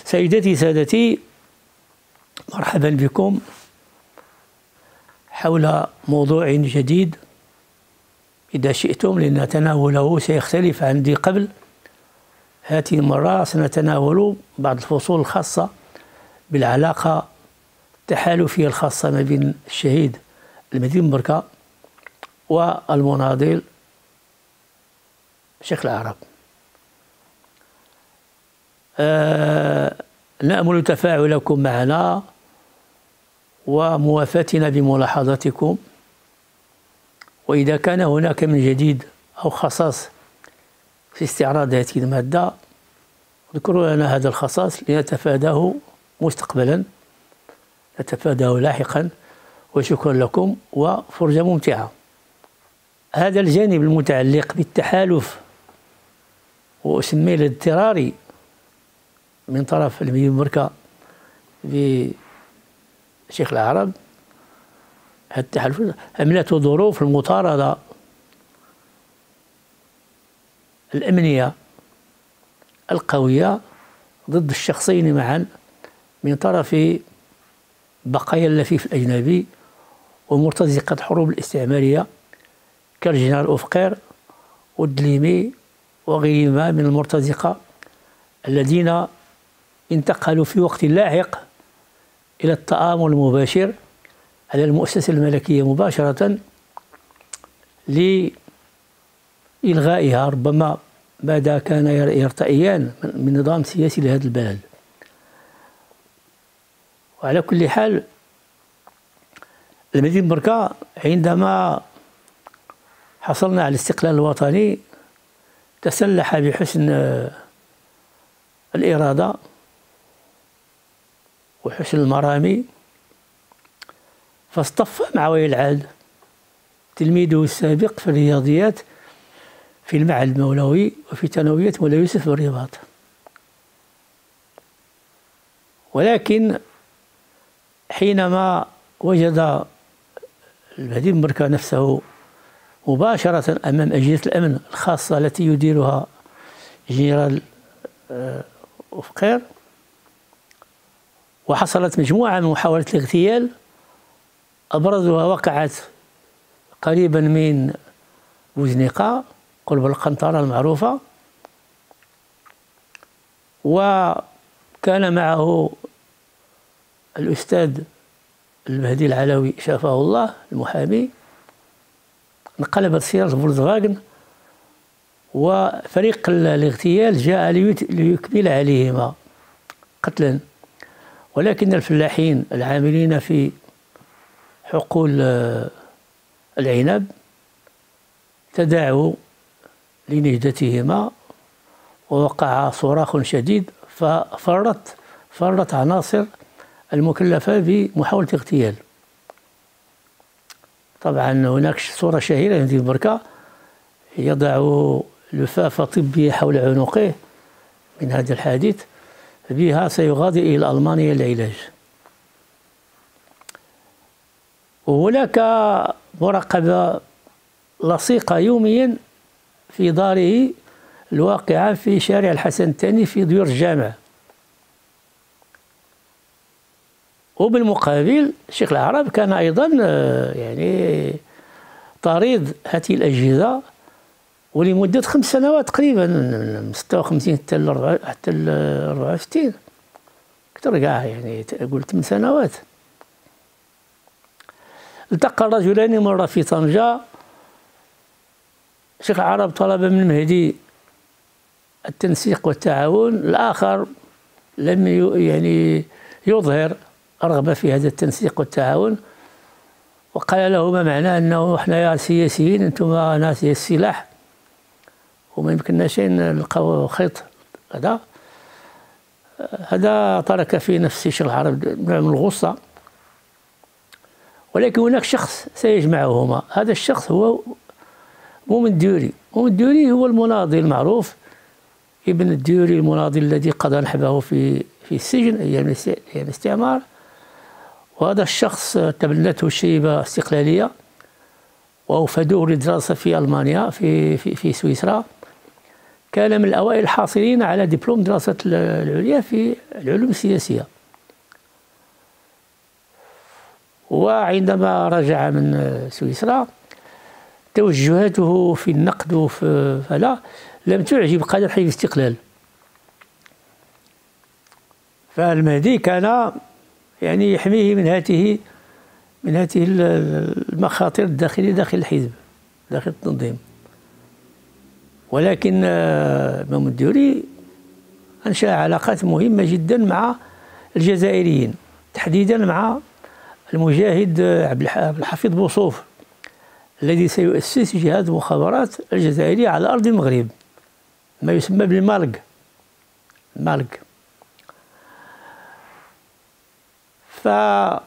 سيداتي سادتي، مرحبا بكم حول موضوع جديد إذا شئتم، لأن تناوله سيختلف عن ذي قبل. هذه المرة سنتناول بعض الفصول الخاصة بالعلاقة التحالفية الخاصة ما بين الشهيد المهدي بن بركة والمناضل شيخ العرب. نأمل تفاعلكم معنا وموافاتنا بملاحظاتكم، وإذا كان هناك من جديد أو خصاص في استعراض هذه المادة اذكروا لنا هذا الخصاص لنتفاداه مستقبلا، نتفاداه لاحقا. وشكرا لكم وفرجة ممتعة. هذا الجانب المتعلق بالتحالف وأسميه الاضطراري من طرف المهدي بن بركة بشيخ العرب، التحالف حملته ظروف المطاردة الأمنية القوية ضد الشخصين معا من طرف بقايا اللفيف الأجنبي ومرتزقة الحروب الاستعمارية كالجنرال أوفقير والدليمي وغيرهما من المرتزقة الذين انتقلوا في وقت لاحق إلى التآمر المباشر على المؤسسة الملكية مباشرة لإلغائها ربما بعد كان يرتئيان من نظام سياسي لهذا البلد. وعلى كل حال المهدي بن بركة عندما حصلنا على الاستقلال الوطني تسلح بحسن الإرادة وحسن المرامي، فاصطف مع ولي العهد تلميذه السابق في الرياضيات في المعهد المولوي وفي ثانوية مولاي يوسف بالرباط. ولكن حينما وجد المهدي بن بركة نفسه مباشرة أمام أجهزة الأمن الخاصة التي يديرها جنرال أوفقير، وحصلت مجموعة من محاولات الاغتيال أبرزها وقعت قريبا من بوزنيقة قرب القنطرة المعروفة، وكان معه الأستاذ المهدي العلوي شافه الله المحامي. انقلبت سيارة فولكسفاغن وفريق الاغتيال جاء ليكمل عليهما قتلا، ولكن الفلاحين العاملين في حقول العنب تداعوا لنجدتهما ووقع صراخ شديد، ففرت عناصر المكلفة بمحاولة اغتيال. طبعا هناك صورة شهيرة للمهدي بن بركة يضع لفافة طبية حول عنقه من هذا الحادث، بها سيغادر إلى ألمانيا للعلاج. وهناك مراقبة لصيقة يوميا في داره الواقعة في شارع الحسن الثاني في ديور الجامع. وبالمقابل شيخ العرب كان أيضا يعني طريد هذه الأجهزة ولمدة 5 سنوات تقريبا، من 56 حتى 64 أكثر كاع، يعني أقول 8 سنوات. التقى الرجلان مرة في طنجة، شيخ العرب طلب من المهدي التنسيق والتعاون، الآخر لم يعني يظهر رغبة في هذا التنسيق والتعاون، وقال له ما معناه أنه احنا يا سياسيين أنتم ناس السلاح وما يمكنناش نلقاو خيط. هذا ترك في نفس شيخ العرب نوع من الغصة، ولكن هناك شخص سيجمعهما. هذا الشخص هو مؤمن الديوري. مؤمن الديوري هو المناضل المعروف، ابن الديوري المناضل الذي قضى نحبه في السجن أيام الاستعمار. وهذا الشخص تبنته الشيبة الاستقلالية وأوفدوه للدراسة في ألمانيا في سويسرا. كان من الأوائل الحاصلين على دبلوم دراسات العليا في العلوم السياسية. وعندما رجع من سويسرا توجهاته في النقد فلا لم تعجب قادة حزب الاستقلال. فالمهدي كان يعني يحميه من هذه المخاطر الداخلية داخل الحزب، داخل التنظيم. ولكن إمام الدوري أنشأ علاقات مهمة جدا مع الجزائريين، تحديدا مع المجاهد عبد الحفيظ بوصوف الذي سيؤسس جهاز المخابرات الجزائرية على أرض المغرب، ما يسمى بالمالق. فالشعور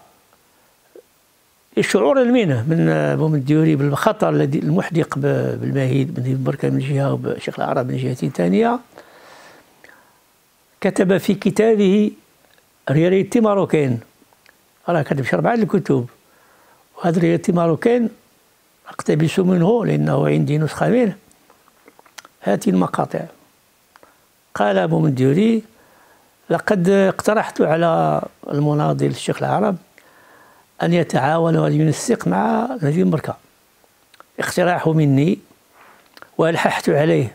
المنه من إمام الدوري بالخطر الذي المحدق بالمهيد بن بركة من جهة وبشيخ العرب من جهة ثانية، كتب في كتابه رياليتي ماروكين. راه كتب 4 الكتب، وهذا رياليتي ماروكين أقتبس منه لأنه عندي نسخة منه هذه المقاطع. قال إمام الدوري: لقد اقترحت على المناضل الشيخ العرب أن يتعاون وأن ينسق مع نادي بركة، اقتراحه مني وألححت عليه،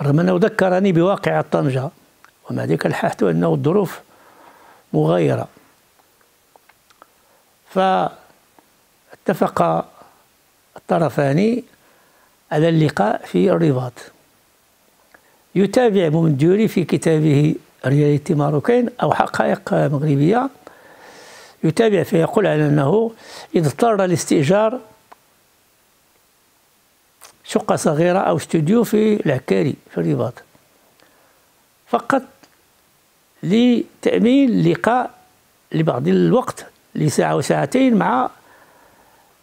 رغم أنه ذكرني بواقع طنجة، ومع ذلك ألححت أنه الظروف مغايرة. فاتفق الطرفان على اللقاء في الرباط. يتابع إمام الدوري في كتابه رياليتي ماروكين أو حقائق مغربية، يتابع فيقول على أنه اضطر لاستئجار شقة صغيرة أو استوديو في العكاري في الرباط فقط لتأمين لقاء لبعض الوقت لساعة وساعتين ما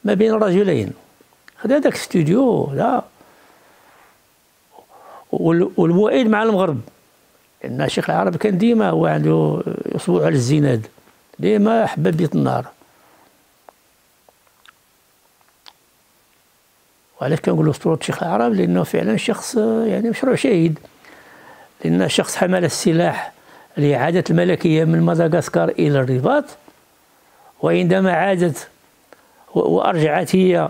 بين الرجلين. خذ هذاك الاستوديو لا، والموعد مع المغرب، لأن الشيخ العرب كان ديما هو عنده أسبوع على الزناد، ديما حباب بيت النار. وعلاش كنقولوا أسطورة الشيخ العرب؟ لأنه فعلا شخص يعني مشروع شهيد، لأن شخص حمل السلاح لإعادة الملكية من مدغشقر إلى الرباط، وعندما عادت وأرجعت هي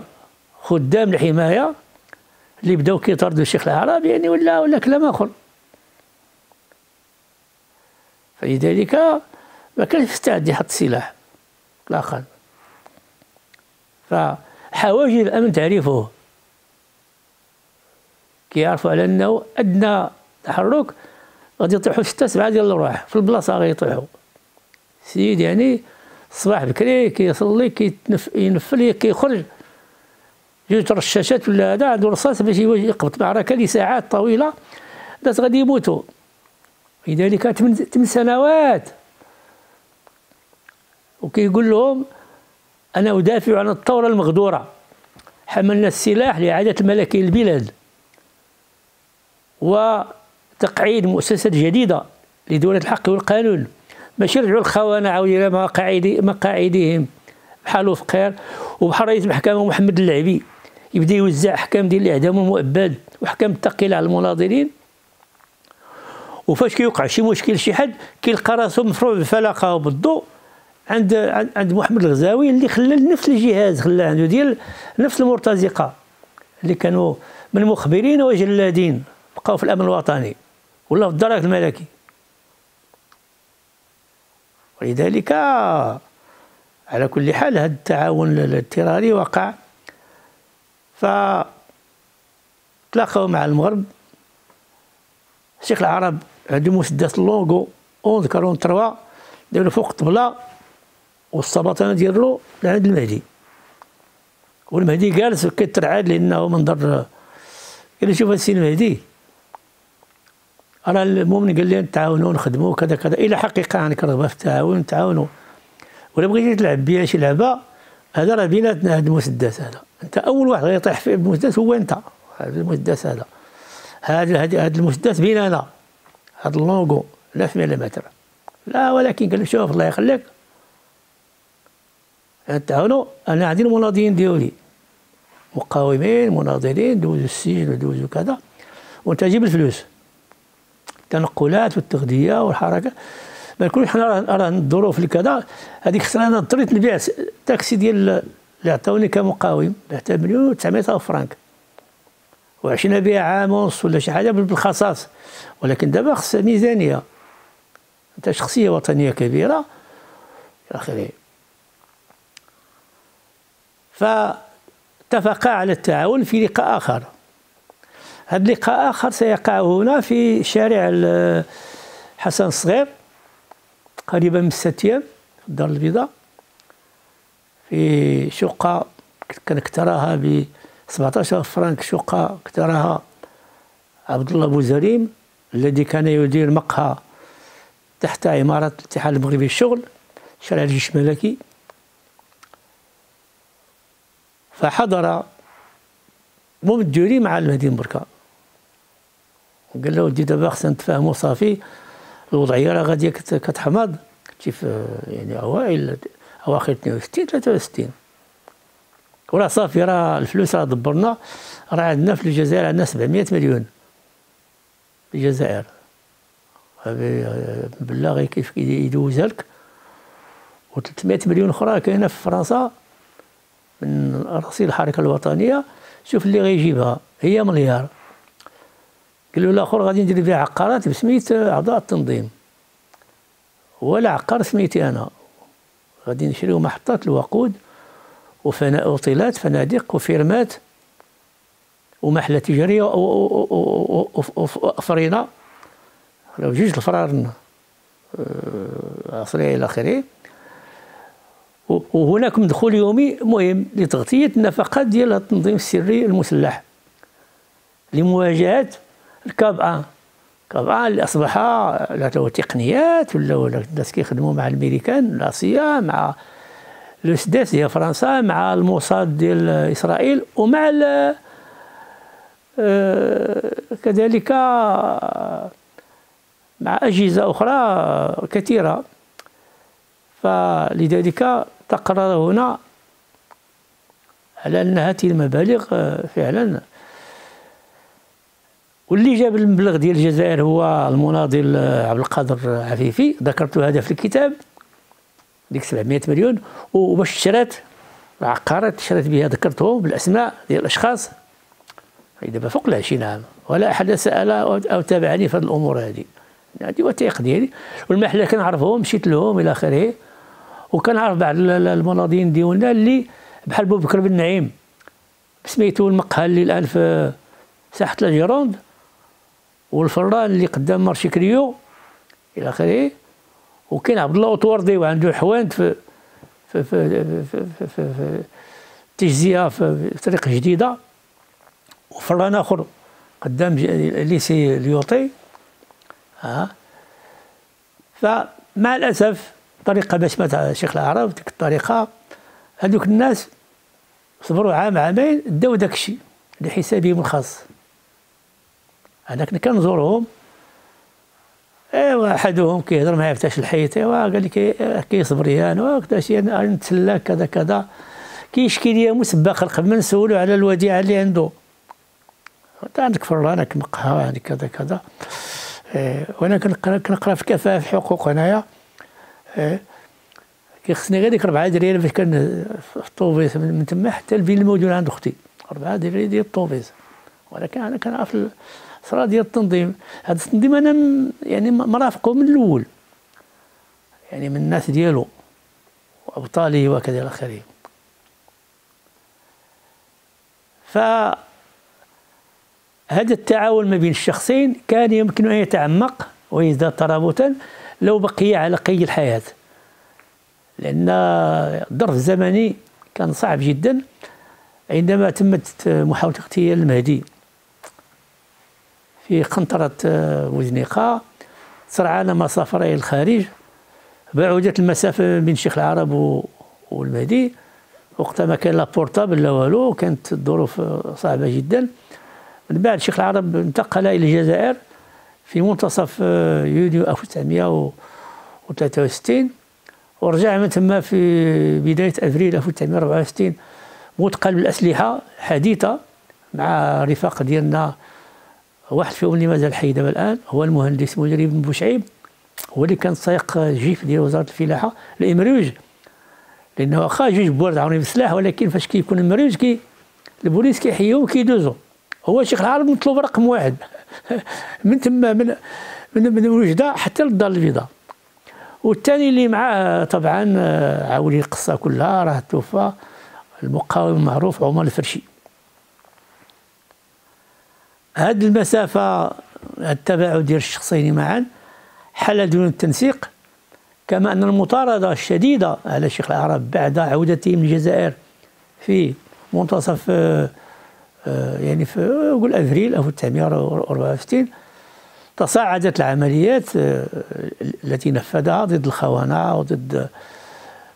خدام الحماية اللي بداو كيطردوا الشيخ العرب، يعني ولا كلام آخر. فلذلك ما كانش مستعد يحط السلاح إطلاقا. فحواجز الأمن تعرفه، كيعرفوا على أنه أدنى تحرك غادي يطيحوا 6 7 ديال الأرواح في البلاصة، غيطيحوا. السيد يعني الصباح بكري كيصلي ينفل كيخرج 2 رشاشات ولا هذا عنده رصاص باش يقبط معركة لساعات طويلة، الناس غادي يموتوا. لذلك 8 سنوات وكيقول لهم: أنا أدافع عن الثورة المغدورة، حملنا السلاح لإعادة الملكية للبلاد وتقعيد مؤسسات جديدة لدولة الحق والقانون، باش يرجعوا الخونة عاود إلى مقاعدهم بحال فقير وبحال رئيس المحكمة محمد اللعبي يبدا يوزع أحكام ديال الإعدام والمؤبد وأحكام ثقيلة على المناضلين. وفاش كيوقع شي مشكل شي حد كيلقى راسو مفروع بالفلقة وبالضوء عند محمد الغزاوي اللي خلى نفس الجهاز، خلى عنده ديال نفس المرتزقة اللي كانوا من مخبرين وجلادين بقاو في الأمن الوطني ولا في الدرك الملكي. ولذلك على كل حال هذا التعاون الاضطراري وقع. فتلاقوا مع المغرب. الشيخ العرب عنده مسدس اللونغو 1143 دايرو فوق الطبلة والصباطنة ديالو لعند المهدي، والمهدي جالس كيترعاد لأنه منظر. قال: شوف السي المهدي، راه المؤمن قال لي نتعاونوا نخدموا كذا كذا، إلا حقيقة عندك رغبة في التعاون نتعاونوا، ولا بغيتي تلعب بيا شي لعبة هذا راه بيناتنا. هذا المسدس هذا انت اول واحد غيطيح في المسدس هو انت. هذا المسدس هذا المسدس بيننا، هذا اللونغو 9 ملم. لا ولكن قال له: شوف الله يخليك تعاونوا، انا عندي المناضلين ديالي مقاومين مناضلين دوزوا السجن ودوزوا كذا، وانت جيب الفلوس، التنقلات والتغذيه والحركه. ما نكونش حنا راه الظروف اللي كذا. هذيك السنه انا اضطريت نبيع التاكسي ديال اللي عطاوني كمقاوم، بعتها ب1,900,000 فرانك، وعشنا بها عام ونص ولا شي حاجه بالخصاص. ولكن دابا خصها ميزانيه، انت شخصيه وطنيه كبيره الى اخره. فاتفقا على التعاون في لقاء اخر. هذا اللقاء اخر سيقع هنا في شارع حسن الصغير قريبا من الستيان في الدار البيضاء، في شقه كان اكتراها ب 17 فرانك، شقه اكتراها عبد الله بوزريم الذي كان يدير مقهى تحت عمارة الاتحاد المغربي للشغل، شارع الجيش الملكي. فحضر ممدوري مع المهدي بركة، وقال له ودي دابا خصنا نتفاهموا صافي، الوضعيه راه غاديه كتحمض، كنتي في يعني اوائل اواخر 62 63، وراه صافي راه الفلوس راه دبرنا، راه عندنا في الجزائر عندنا 700 مليون في الجزائر، بالله غير كيف يدوزها لك، و300 مليون اخرى كاينه في فرنسا من رصيد الحركه الوطنيه، شوف اللي غيجيبها هي مليار. قال له الاخر غادي ندير بها عقارات بسمية اعضاء التنظيم، ولا عقار سميتي انا، غادي نشريو محطات الوقود وطيلات فنادق وفيرمات ومحلات تجاريه وفرينه، لو جوج الفرارن عصريه الى اخره. وهناك مدخول يومي مهم لتغطيه النفقات ديال التنظيم السري المسلح لمواجهه الكاب اللي اصبح له تقنيات، ولا الناس كيخدموا مع الامريكان لاسيا، مع لو سداس ديال فرنسا، مع الموساد ديال اسرائيل، ومع كذلك مع اجهزه اخرى كثيره. فلذلك تقرر هنا على ان هذه المبالغ فعلا. واللي جاب المبلغ ديال الجزائر هو المناضل عبد القادر عفيفي، ذكرت هذا في الكتاب، ديك 700 مليون. وباش شرات العقارات شرات بها ذكرتهم بالاسماء ديال الاشخاص دابا فوق 20 عام، ولا احد سال او تابعني في هذه الامور هذه وثائق ديالي. والمحله كنعرفهم، مشيت لهم الى اخره، وكنعرف بعض المناضلين ديالنا اللي بحال بوبكر بن نعيم بسميتو المقهى اللي الان في ساحه لاجيروند، والفران اللي قدام مارشي كريو الى اخره. وكاين عبد الله وطوردي وعنده حوانت في في في في, في, في, في تجزئه في طريق جديده، وفران اخر قدام ليسي ليوطي. فمع الاسف طريقه باش مات الشيخ العرب، ديك الطريقه هذوك الناس صبروا عام عامين داو داك الشيء لحسابهم الخاص. انا كنا كنزورهم، ايوا احدهم كيهضر معايا فتاش الحيط، ايوا قال لي كيصبر يا كداش نتسلى كذا كذا، كيشكي ليا مسبق قبل ما نسولو على الوديعه اللي عنده. انت عندك فرانك مقهى، عندك كذا كذا. وانا كنقرا في الكفاءه في الحقوق هنايا، كيخصني غير ديك 4 دراري باش كان في الطوبيس من تما حتى الفيل الموجود عند اختي، 4 دراري ديال الطوبيس. ولكن انا كنعرف الصرا ديال التنظيم. هذا التنظيم انا يعني مرافقه من الاول، يعني من الناس ديالو وابطاله وكذا الى اخره. فهذا التعاون ما بين الشخصين كان يمكن ان يتعمق ويزداد ترابطا لو بقي على قيد الحياه، لان الظرف الزمني كان صعب جدا. عندما تمت محاوله اغتيال المهدي في قنطرة بوزنيقة، سرعان ما سافر إلى الخارج، بعدت المسافة بين الشيخ العرب والمهدي، وقتها ما كان لا بورتابل لا والو، كانت الظروف صعبة جدا. من بعد الشيخ العرب انتقل إلى الجزائر في منتصف يونيو 1963، ورجع من ثم في بداية أبريل 1964 مثقل بالأسلحة حديثة مع رفاق ديالنا واحد فيهم اللي مازال حي دابا الان هو المهندس مدري بن بوشعيب، هو اللي كان سائق جيف ديال وزاره الفلاحه الامروج، لانه واخا جوج بوارد عاوني بالسلاح، ولكن فاش كيكون المروج البوليس كيحيوهم كيدوزو. هو شيخ العرب مطلوب رقم واحد من تما من وجده حتى للدار البيضاء. والثاني اللي معاه طبعا عاولي القصه كلها راه توفى، المقاوم المعروف عمر الفرشي. هذه المسافه التباعد ديال الشخصين معا حل دون التنسيق، كما ان المطارده الشديده على شيخ العرب بعد عودته من الجزائر في منتصف يعني في نقول افريل 1964 تصاعدت العمليات التي نفذها ضد الخونة وضد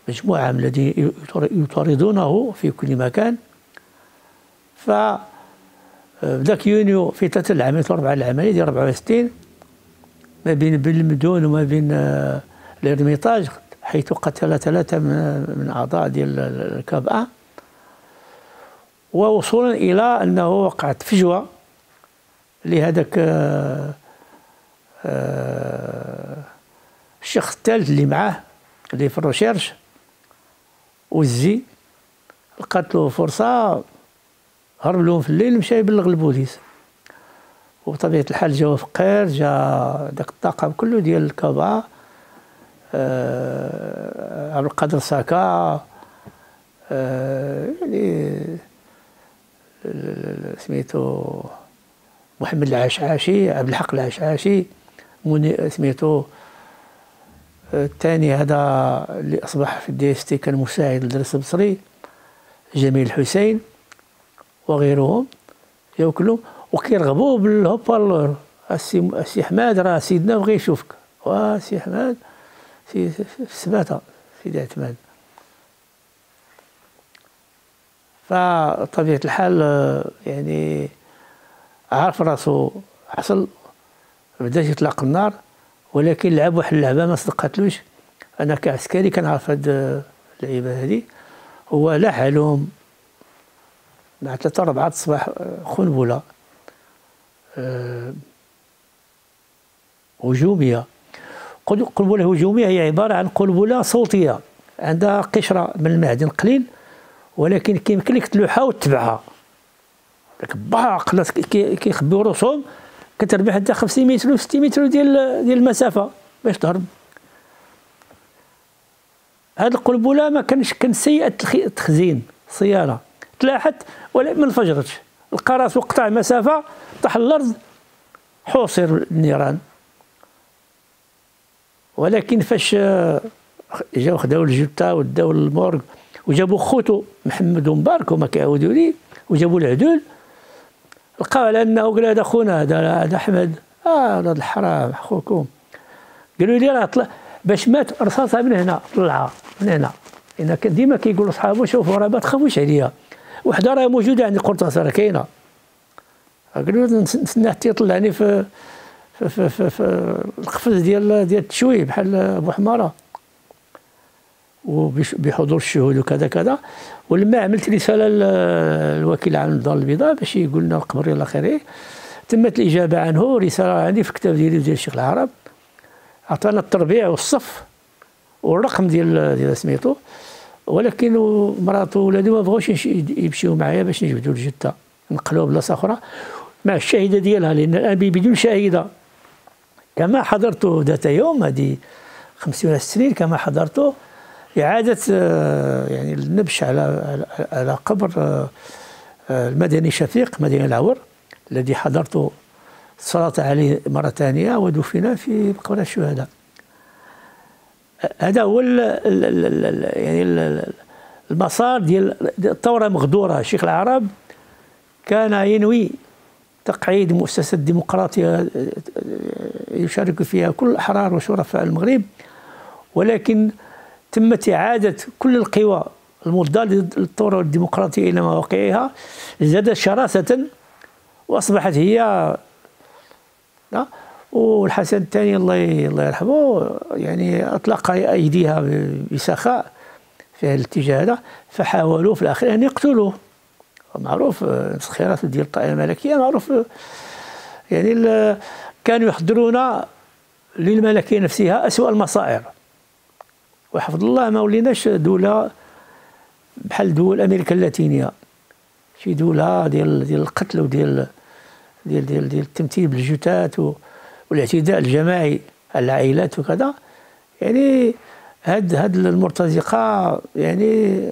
مجموعة من الذين يطاردونه في كل مكان. ف ذاك يونيو في 3 العمليات 4 العملية ديال 64 ما بين بالمدون وما بين الإرميطاج، حيث قتل 3 من أعضاء ديال الكابأ، ووصولا إلى أنه وقعت فجوة لهذاك الشخص الثالث اللي معاه اللي في الروشيرش والزي، لقات له فرصة هرب لهم في الليل، مشى يبلغ البوليس. وبطبيعة الحال جا فقير، جا داك الطاقم كله ديال الكابا، عبد القادر ساكا، يعني سميتو محمد العشعاشي، عبد الحق العشعاشي، سميتو الثاني هذا اللي اصبح في الدي اس تي كان مساعد للدرس البصري، جميل الحسين وغيرهم، جاو كلهم وكيرغبوا بالهوبالور. السي حماد راه سيدنا بغى يشوفك، وسي حماد في السباته سيدي اعتماد. فطبيعة الحال يعني عارف راسو حصل، بدا يطلق النار، ولكن لعب واحد اللعبه ما صدقاتلوش. انا كعسكري كنعرف هاد اللعيبه هادي. هو لاح عليهم مع 3 4 الصباح قنبله هجوميه. قنبله هجوميه هي عباره عن قنبله صوتيه عندها قشره من المعدن قليل، ولكن كيمكن لك تلوحها وتتبعها. داك باق الناس كيخبيو روسهم، كتربح حتى 50 متر و 60 متر ديال المسافه باش تهرب. هاد القنبله ما كان سيئه التخزين صيانه، تلاحت ولا ما انفجرتش، لقى راسو قطع مسافه طاح الارض، حوصر النيران. ولكن فاش جاو خداو الجثه وداو للمورغ وجابوا خوتو محمد ومبارك هما كيعاودوا لي، وجابوا العدول، لقاو على انه قال هذا خونا هذا احمد، هذا الحرام خوكم. قالوا لي راه طلع باش مات رصاصه من هنا، طلعها من هنا. لان كان ديما كيقولوا صحابو شوفوا راه ما تخافوش عليا، وحده راه موجوده عندي قرطاس راه كاينه. قالوا نستنى حتى يطلعني في القفز ديال التشويه بحال ابو حماره، وبحضور الشهود وكذا كذا. ولما عملت رساله للوكيل العام للدار البيضاء باش يقول لنا القبر الى اخره، تمت الاجابه عنه، رساله عندي في الكتاب ديالي ديال الشيخ العرب، عطانا التربيع والصف والرقم ديال سميتو، ولكن مراته وولادو ما بغاوش يمشيو معايا باش نجبدوا الجثه، نقلوها بلاصه اخرى مع الشاهده ديالها، لان الان بدون شاهده. كما حضرت ذات يوم، هذه 50 سنين كما حضرت إعادة يعني النبش على قبر المدني شفيق مدني العور، الذي حضرت الصلاة عليه مرة ثانية ودفن في مقبرة الشهداء. هذا هو يعني المسار ديال الثورة مغدورة. الشيخ العرب كان ينوي تقعيد مؤسسة ديمقراطية يشارك فيها كل الأحرار وشرفاء المغرب، ولكن تمت إعادة كل القوى المضادة للثورة الديمقراطية إلى مواقعها، زادت شراسة وأصبحت هي. والحسن الثاني الله يرحمه يعني أطلق أيديها بسخاء في هذا الاتجاه هذا، فحاولوا في الأخير أن يقتلوه. معروف التسخيرات ديال الطائرة الملكية، معروف يعني كانوا يحضرونا للملكية نفسها أسوأ المصائر، وحفظ الله ما وليناش دولة بحال دول أمريكا اللاتينية، شي دولة ديال القتل وديال ديال التمثيل بالجثات والاعتداء الجماعي على العائلات وكذا. يعني هاد المرتزقة يعني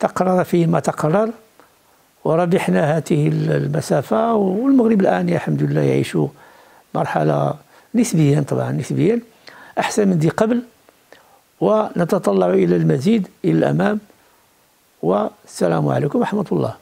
تقرر فيه ما تقرر، وربحنا هذه المسافة، والمغرب الآن الحمد لله يعيش مرحلة نسبيا، طبعا نسبيا أحسن من ذي قبل، ونتطلع إلى المزيد إلى الأمام. والسلام عليكم ورحمة الله.